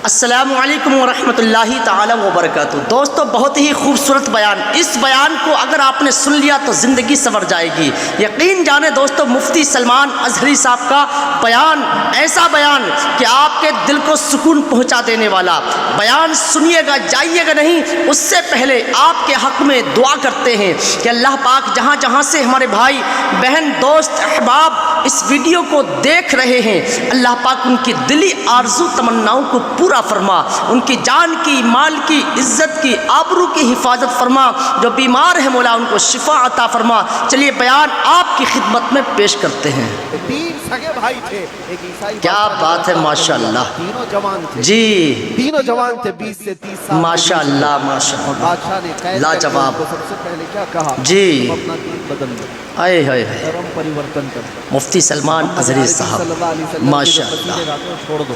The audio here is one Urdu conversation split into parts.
السلام علیکم ورحمۃ اللہ تعالی وبرکاتہ۔ دوستو، بہت ہی خوبصورت بیان، اس بیان کو اگر آپ نے سن لیا تو زندگی سنور جائے گی۔ یقین جانے دوستو، مفتی سلمان ازہری صاحب کا بیان ایسا بیان کہ آپ کے دل کو سکون پہنچا دینے والا بیان سنیے گا، جائیے گا نہیں۔ اس سے پہلے آپ کے حق میں دعا کرتے ہیں کہ اللہ پاک جہاں جہاں سے ہمارے بھائی بہن دوست احباب اس ویڈیو کو دیکھ رہے ہیں، اللہ پاک ان کی دلی آرزو تمناؤں کو پورا فرما، ان کی جان کی، مال کی، عزت کی، آبرو کی حفاظت فرما۔ جو بیمار ہے مولا ان کو شفا عطا فرما۔ چلیے بیان آپ کی خدمت میں پیش کرتے ہیں۔ تین سگے بھائی تھے، ایک عیسائی کیا بات ہے، ماشاءاللہ تینوں جوان تھے، جی، تینوں جوان تھے 20 سے 30 سال۔ ماشاءاللہ ماشاءاللہ، بادشاہ نے قید لاجواب کو سب سے پہلے کیا کہا؟ جی، تم اپنا دین بدل دو، آئے ہائے ہائے، دھرم پریورتن کرو۔ مفتی سلمان ازہری صاحب، صلی اللہ علیہ وسلم ماشاءاللہ، چھوڑ دو۔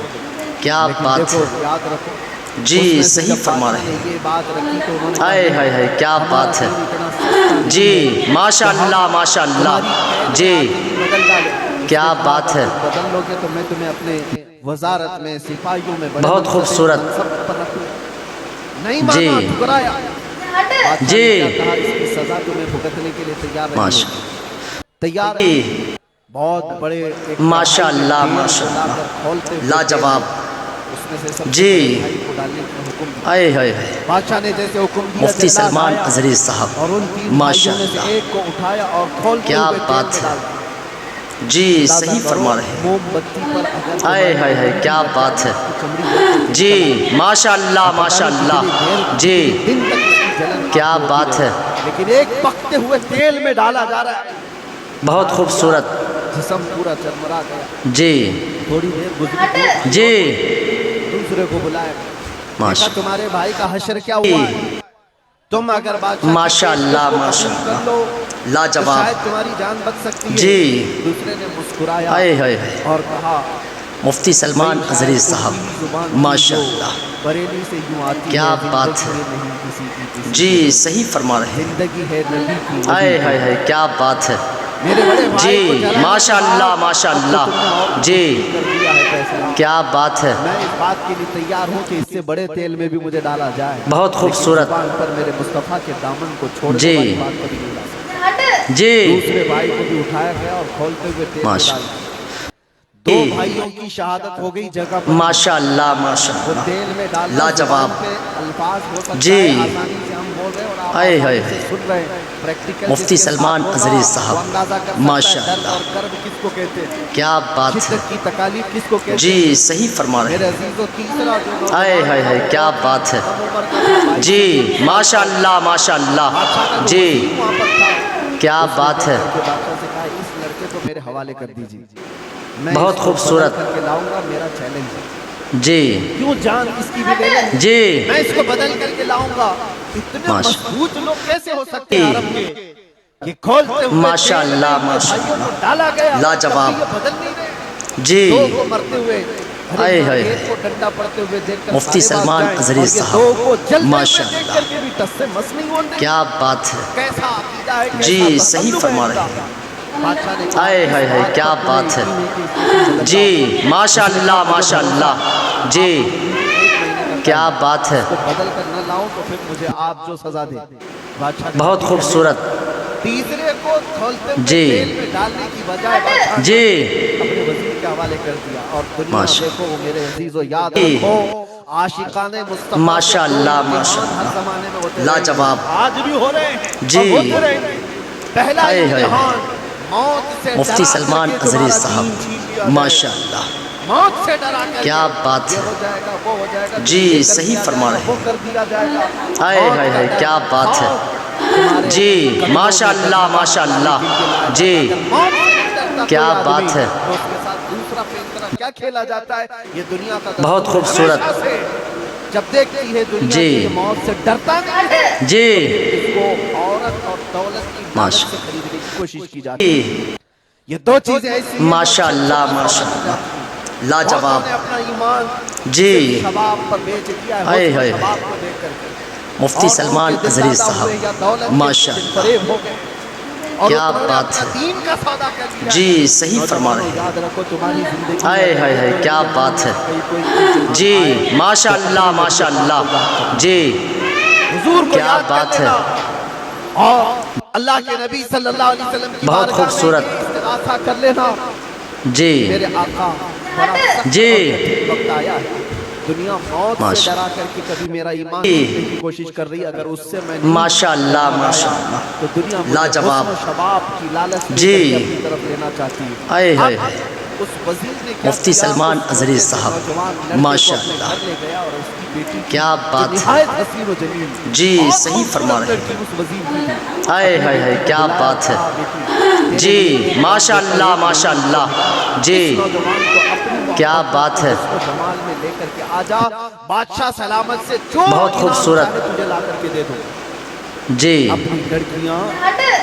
کیا لیکن بات دیکھو، ہے یاد رکھو، جی، صحیح فرما رہے ہیں، یہ بات رکھی تو انہوں نے آئے ہائے ہائے، کیا بات ہے جی، ماشاءاللہ ماشاءاللہ، جی، بدل ڈالے۔ کیا بات ہے، بدل لو گے تو میں تمہیں اپنے وزارت میں، سپاہیوں میں، بہت خوبصورت، نہیں مانا، ٹھکرایا۔ جی، کہا اس کی سزا تمہیں بھگتنے کے لیے تیار نہیں ماشاء ہو۔ تیار ہے؟ جی، بہت بڑے ایک ماشاءاللہ ماشاءاللہ، لاجواب، جی، آئے ہائے ہائے، بادشاہ نے جیسے حکم دیا، مفتی سلمان ازہری صاحب، اور ان تین بھائیوں میں سے ماشاءاللہ، ایک کو اٹھایا اور کھولتے کیا ہوئے تیل بات میں ہے ڈال دیا۔ جی، صحیح فرما رہے ہیں، موم بتی پر اگر آئے ہائے ہائے، کیا بات ہے جی، ماشاءاللہ ماشاءاللہ، جی، کیا بات ہے، لیکن ایک پکتے ہوئے تیل میں ڈالا جا رہا ہے، بہت خوبصورت، جسم پورا چرمرا گیا۔ جی تھوڑی دیر گزری، جی، دوسرے کو بلایا، ماشاء دیکھا تمہارے بھائی کا حشر کیا ہوا ہے؟ تم اگر بادشاہ ماشاءاللہ ماشاءاللہ، لاجواب، شاید تمہاری جان بچ سکتی ہے۔ جی، دوسرے نے مسکرایا آئے ہائے ہائے، اور کہا، مفتی سلمان ازہری صاحب، ماشاءاللہ، بریلی سے یوں آتی کیا ہے، بات ہے زندگی نہیں کسی کی کسی جی، صحیح فرما رہے ہیں، زندگی ہے نبی کی آئے وہی۔ ہائے ہائے، کیا بات ہے میرے بڑے بھائی کو جی، جلانے ماشاءاللہ کے بعد ماشاءاللہ، اب تو تم نے اور بھی جی، مشکل کر دیا ہے فیصلہ۔ کیا بات ہے، میں اس بات کے لیے تیار ہوں کہ اس سے بڑے تیل میں بھی مجھے ڈالا جائے، بہت خوبصورت، لیکن زبان پر میرے مصطفیٰ کے دامن کو چھوڑنے جی، والی بات کبھی نہیں لا سکتا۔ جی، دوسرے بھائی کو بھی اٹھایا گیا اور کھولتے ہوئے تیل میں ماشاء ڈال دیا۔ دو بھائیوں کی شہادت ہو گئی جگہ پر۔ ماشاءاللہ وہ ماشاءاللہ، تیل میں ڈالنا لاجواب، زبان پہ الفاظ ہو سکتا جی، ہے، آسانی سے ہم بول رہے ہیں اور آپ آئے ہائے آسانی سے ہائے، سن رہے ہیں۔ پریکٹیکل مفتی جس کے سلمان ساتھ ازہری ہوگا صاحب، وہ اندازہ کر سکتا ہے ماشاءاللہ، درد اور کرب کس کو کہتے ہیں، کیا بات ہے شدت کی تکالیف کس کو کہتے ہیں۔ جی، صحیح فرما رہے میرے ہیں، عزیزو، تیسرا جو آئے ہائے ہائے، کیا بات ہے کم عمر کا تھا، 22 جی، ماشاءاللہ ماشاءاللہ، بادشاہ کا جو جی، وزیر وہاں پر تھا، کیا اس نے بات دیکھ ہے کر کے بادشاہ سے کہا، اس لڑکے کو میرے حوالے کر دیجیے، میں بہت اس کو خوبصورت، بدل کر کے لاؤں گا، میرا چیلنج ہے۔ جی، کیوں جان اس کی بھی لے لیں، جی، میں اس کو بدل کر کے لاؤں گا۔ اتنے مضبوط لوگ کیسے ہو سکتے ہیں عرب کے؟ یہ کھولتے ہوئے ماشاءاللہ تیل میں ان کے بھائیوں کو ڈالا گیا، لاجواب، تب بھی یہ بدل نہیں رہے۔ جی، دو کو مرتے ہوئے، آئے ہائے ایک کو ڈنڈا پڑتے ہوئے دیکھ کر مفتی سارے سلمان بھاگ جائیں، ازہری اور یہ صاحب، دو کو جلتے ہوئے دیکھ ماشاءاللہ، کر کے بھی ٹس سے مس نہیں ہوتے۔ کیا بات ہے کیسا عقیدہ ہے، جی، کیسا صحیح تسلط فرما ہے رہے ان کا۔ ہیں، بادشاہ نے کہا، آئے ہائے ہائے، کیا بات ہے جی، ماشاءاللہ ماشاءاللہ، جی، کیا بات ہے اس کو بدل کر نہ لاؤں تو پھر مجھے آپ جو سزا دیں۔ بادشاہ نے بہت خوبصورت، تیسرے کو کھولتے ہوئے جی، تیل میں ڈالنے کی بجائے بادشاہ نے جی، اپنے وزیر کے حوالے کر دیا۔ اور دنیا دیکھو میرے عزیزو، یاد جی، رکھو، عاشقان مصطفیٰ کے ماشاءاللہ دو امتحان ہر ماشاءاللہ، زمانے میں ہوتے رہے ہیں، لاجواب، آج بھی ہو رہے ہیں جی، اور ہوتے رہیں گے۔ پہلا آئے ہائے، امتحان موت سے مفتی ڈرا کر سلمان کے ازہری تمہارا صاحب، دین چھین لیا جائے، ماشاءاللہ، موت سے ڈرا کر کیا کے بات یہ ہے ہو جائے گا، وہ ہو جائے گا، جی، یہ کر صحیح دیا فرما جائے گا، رہے وہ ہیں، کر دیا جائے گا۔ آئے موت ہائے کا ہائے، ڈر، کیا بات ہے موت تمہارے جی، قدموں میں ماشاءاللہ ڈرنے ماشاءاللہ، کے لیے لایا جاتا ہے۔ جی، اگر موت سے نہیں ڈرتا کیا کوئی آدمی بات ہے تو اس کے ساتھ دوسرا فیصلہ کیا کھیلا جاتا ہے؟ یہ دنیا کا بہت دستور خوبصورت، ہمیشہ سے جب دیکھتی ہے دنیا جی، کی موت سے ڈرتا نہیں ہے تو جی، پھر اس کو عورت اور دولت کی لاگت سے خریدنے کی کوشش کی جاتی ہے۔ جی، یہ دو چیزیں ایسی ہیں جو ماشاءاللہ اچھا ماشاءاللہ، بہتوں لاجواب، نے اپنا ایمان جی، صرف شباب پر بیچ دیا ہے، آئے حسن ہائے، شباب کو دیکھ کر کے۔ مفتی عورتوں سلمان کے دل ازہری دادا ہوئے یا صاحب، دولت کے دل ماشاءاللہ، فریب ہو گئے، اور کیا انہوں نے بات اپنا ہے، دین کا سودا کر دیا ہے۔ جی صحیح فرما رہے ہیں، یاد رکھو تمہاری زندگی ہائے ہائے ہائے کیا بات ہے، جی ماشاء اللہ ماشاء اللہ، جی حضور کو کیا یاد کر بات ہے، لینا اور اللہ کے نبی صلی اللہ علیہ وسلم کی بہت بارگاہ میں خوبصورت، یہ استغاثہ کر لینا، جی میرے آقا بڑا سخت جی اور کٹھن وقت آیا ہے، دنیا موت سے ماشاء ڈرا کر کے کبھی میرا ایمان جی چھیننے کی کوشش کر رہی ہے، اگر اس سے میں نہیں ماشاء اللہ ماشاء آیا اللہ، تو دنیا مجھے لاجواب، حسن و شباب کی لالچ دے جی کر کے اپنی طرف لینا چاہتی ہے۔ ہائے ہائے اب ہائے، اس وزیر نے کیا مفتی کیا، سلمان اس ازہری چھوٹے سے صاحب، نوجوان لڑکے کو ماشاء اپنے اللہ، گھر لے گیا اور اس کی بیٹی کی کیا جو بات ہے، نہایت حسین و جمیل تھی، جی بہت صحیح فرما خوبصورت رہے لڑکی ہیں، اس وزیر کی تھی، ہائے اپنی ہائے ہائے بیٹی کو کیا بلایا، بات ہے، کہا بیٹی تیرے جی لیے ایک ماشاء بندے کا اللہ ایک ماشاء نمونہ اللہ، ملا ہے، جی اس نوجوان کو اپنی کیا محبت میں بات اپنے ہے، حسن و جمال میں لے کر کے آجا، بادشاہ سلامت سے جو بہت انعام خوبصورت، چاہے تجھے لا کر کے دے دوں۔ جی اپنی لڑکیاں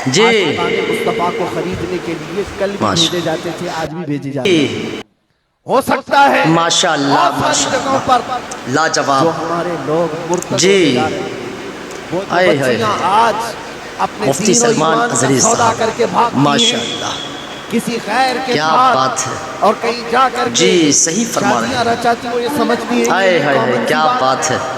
جی عاشقان مصطفیٰ کو خریدنے کے لیے کل بھی ماشاء بھیجے جاتے تھے، آج بھی بھیجے جاتے ہیں۔ جی ہو سکتا ہے ماشاء اللہ بہت ساری ماشاء جگہوں اللہ، پر لاجواب، جو ہمارے لوگ مرتد جی ہوتے جا رہے ہیں، وہ جو ہائے ہائے بچیاں ہائے، آج اپنے مفتی دین و سلمان ایمان کا ازہری سودا صاحب، کر کے بھاگتی ماشاء ہیں اللہ، کسی غیر کے کیا ساتھ بات ہے، اور کہیں جا کر کے جی صحیح فرما رہے شادیاں ہیں، رچاتی، وہ یہ سمجھتی ہیں کہ ہائے یہ ہائے ہائے کامن سی کیا بات بات ہے۔ ہے،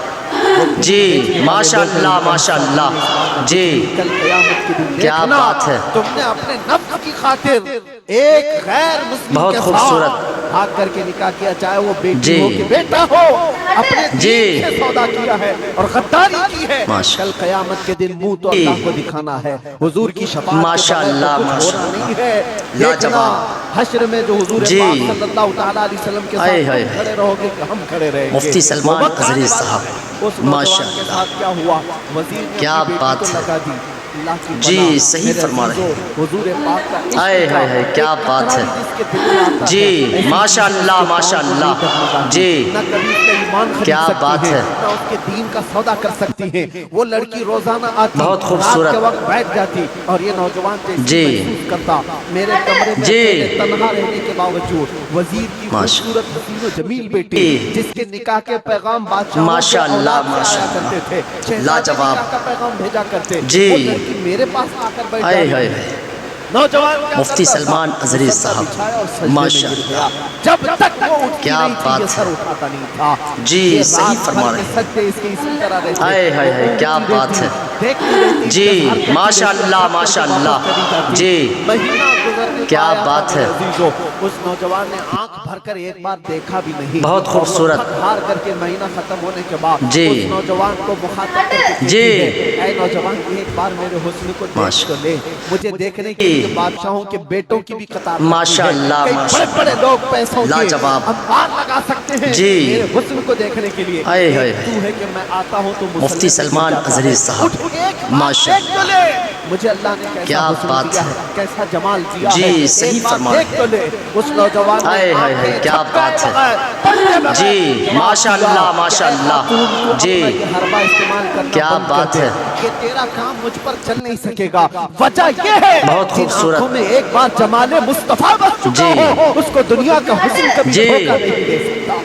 وہ دین بیچنے جی والے ماشاء لوگ ہیں، اللہ ان کا ماشاء حصہ دین اللہ، اسلام میں کچھ نہیں، جی کل قیامت کے دن کیا دیکھنا بات ہے، تم نے اپنے نفس کی خاطر ایک غیر مسلم بہت کے خوبصورت، ساتھ بھاگ کر کے نکاح کیا، چاہے وہ بیٹی ہو کہ جی بیٹا ہو، اپنے دین جی سے سودا کیا ہے اور غداری کی ہے، ماشاء کل قیامت کے دن منہ تو اللہ کو جی دکھانا ہے، حضور کی شفاعت کے ماشاء بغیر تو اللہ کچھ ماشاء ہونا نہیں اللہ، ہے۔ دیکھنا لاجواب، حشر میں جو حضور پاک جی صلی اللہ تعالیٰ علیہ وسلم کے ہائے ساتھ ہائے تم ہائے، کھڑے رہو گے کہ ہم کھڑے رہیں گے، مفتی وہ سلمان وقت ازہری آنے والا صاحب، ہے۔ اس ماشاء نوجوان کے اللہ، ساتھ کیا ہوا، وزیر نے کیا اپنی بیٹی کو بات ہے، لگا دی، اللہ کی جی پناہ، صحیح میرے فرما رہے عزیزو، ہیں، حضور پاک کا ہائے عشق کا ہائے ہائے کیا ایک بات قطرہ ہے، بھی جس کے دل میں آتا ہے، جی ایسی ماشاء چیزیں اس اللہ کے ماشاء پاؤں کو نہیں اللہ، ڈگمگاتی، جی نہ کبھی اس کا ایمان خرید کیا سکتی بات ہیں، ہے، نہ اس کے دین کا سودا کر سکتی ہیں۔ وہ لڑکی روزانہ آتی، بہت رات کے خوبصورت، وقت بیٹھ جاتی اور یہ نوجوان جیسی جی محسوس کرتا، میرے کمرے میں اکیلے جی تنہا رہنے کے باوجود وزیر کی ماشاء خوبصورت حسین و جمیل بیٹی، جی جس کے نکاح کے پیغام بادشاہوں کے ماشاء اللہ اولاد سے ماشاء آیا اللہ، کرتے تھے، شہزادے لاجواب، نکاح کا پیغام بھیجا کرتے، وہ جی لڑکی میرے پاس آ کر بیٹھ ہائے جاتی ہائے تھی۔ ہائے، نوجوان کیا مفتی کرتا تھا، سلمان ازہری مصلی صاحب، بچھایا اور سجدے میں ماشاء گر اللہ، گیا، جب تک وہ اٹھتی کیا نہیں تھی یہ بات سر ہے، اٹھاتا نہیں تھا۔ جی یہ صحیح رات بھر فرما کے رہے ہیں، سجدے اس کے اسی طرح رہتے، ہائے ہائے وہ ہائے کیا اونگتی بات رہتی، ہے، دیکھتی رہتی، انتظار جی کرتی ماشاء رہتی اور اللہ تھک کر کے ماشاء واپس چلی اللہ، جاتی۔ جی مہینہ گزرنے کو کیا آیا تھا بات میرے ہے، عزیزو، اس نوجوان نے آنکھ بھر کر ایک بار دیکھا بھی نہیں، بہت اور وہ خوبصورت، تھک ہار کر کے مہینہ ختم ہونے کے بعد جی اس نوجوان کو مخاطب کر کے کہتی ہے، جی اے نوجوان ایک بار میرے حسن کو دیکھ تو ماشاء لے، مجھے دیکھنے کے لیے جی بادشاہوں کے بیٹوں کی بھی قطار لگتی ماشاء ہے، اللہ کئی بڑے ماشاء بڑے اللہ، لوگ پیسوں کے لاجواب، انبار لگا سکتے ہیں میرے جی حسن کو دیکھنے کے لیے، ہائے ہائے ایک تو ہے کہ میں آتا ہوں تو مفتی مسلح پہ گر سلمان جاتا ازہری ہے، صاحب، اٹھ ایک بار ماشاء دیکھ تو اللہ، لے، مجھے اللہ نے کیسا کیا حسن بات دیا ہے، ہے، کیسا جمال دیا ہے، جی ایک صحیح بار فرما دیکھ رہے تو ہیں، لے۔ اس نوجوان نے ہائے ہائے ہائے آنکھیں کیا جھپکائے بات ہے، بغیر، پڑھتے بغیر جی جواب ماشاء دیا اللہ کہ ماشاء اے اللہ، خاتون تو اپنا جی یہ حربہ استعمال کرنا کیا بند کر بات دے، ہے، یہ تیرا کام مجھ پر چل نہیں سکے گا، وجہ یہ ہے بہت جن خوبصورت، آنکھوں میں ایک بار جمال مصطفیٰ بس چکا جی ہو اس کو دنیا کا حسن کبھی جی دھوکہ نہیں دے سکتا،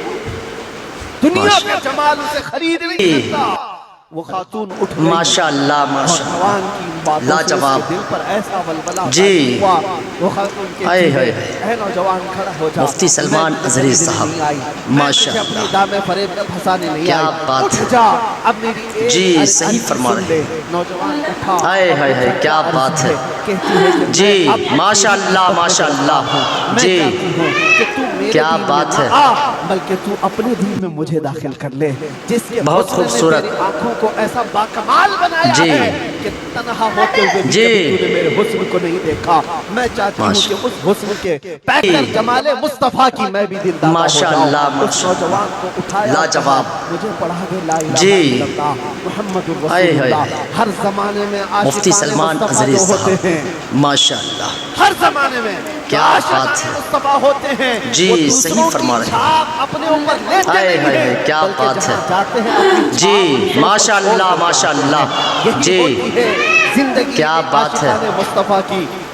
دنیا ماشاء کا جمال اسے خرید نہیں اللہ، سکتا۔ وہ خاتون اٹھ گئی، ماشاء اللہ ماشاء نوجوان اللہ، کی ان باتوں سے اس کے لاجواب، دل پر ایسا ولولہ طاری جی ہوا، وہ خاتون ہائے کہتی ہے ہائے ہائے، اے نوجوان کھڑا ہو جا، مفتی میں سلمان تجھے ازہری خریدنے صاحب، نہیں آئی، میں ماشاء تجھے اپنی اللہ، دام فریب میں پھنسانے نہیں کیا آئی، بات اٹھ ہے، جا، اب میری جی ایک صحیح عرضی فرما سن رہے لے۔ ہیں، نوجوان اٹھا ہائے اور ہائے ہائے پوچھا کیا کیا عرض بات ہے، ہے، کہتی ہے کہ میں جی اب ماشاء تیری اللہ محبت میں ماشاء گرفتار اللہ، ہوں، میں جی چاہتی ہوں کہ تو میرے کیا دین میں بات نہ ہے، آ بلکہ تو اپنے دین میں مجھے داخل کر لے، جس کے بہت حسن نے خوبصورت، تیری آنکھوں کو ایسا باکمال بنایا جی ہے کہ تنہا ہوتے ہوئے بھی کبھی تو نے جی میرے حسن کو نہیں دیکھا، میں چاہتی ہوں کہ ماشاء اس حسن کے پیکر جمال مصطفیٰ کی میں بھی دل دادا ہو ماشاء جاؤں۔ اللہ اس ماشاء نوجوان اللہ، کو اٹھایا اور کہا لاجواب، مجھے پڑھا دے لا الہ الا جی اللہ محمد ہائے الرسول ہائے، اللہ۔ ہر زمانے میں مفتی عاشقان سلمان مصطفیٰ ازہری جو ہوتے صاحب، ہیں، ماشاء اللہ، ہر زمانے میں جو کیا بات عاشقان ہے، مصطفیٰ ہوتے ہیں جی وہ صحیح دوسروں کی فرما رہے ہیں، چھاپ اپنے اوپر لیتے ہائے نہیں ہائے ہائے ہیں کیا بلکہ بات ہے، جہاں جاتے ہیں اپنی چھاپ جی دوسروں پر ماشاء چھوڑ اللہ کر کے ماشاء آتے ہیں۔ اللہ، یہی جی ہوتی ہے زندگی کیا ایک بات ہے، عاشقان مصطفیٰ کی۔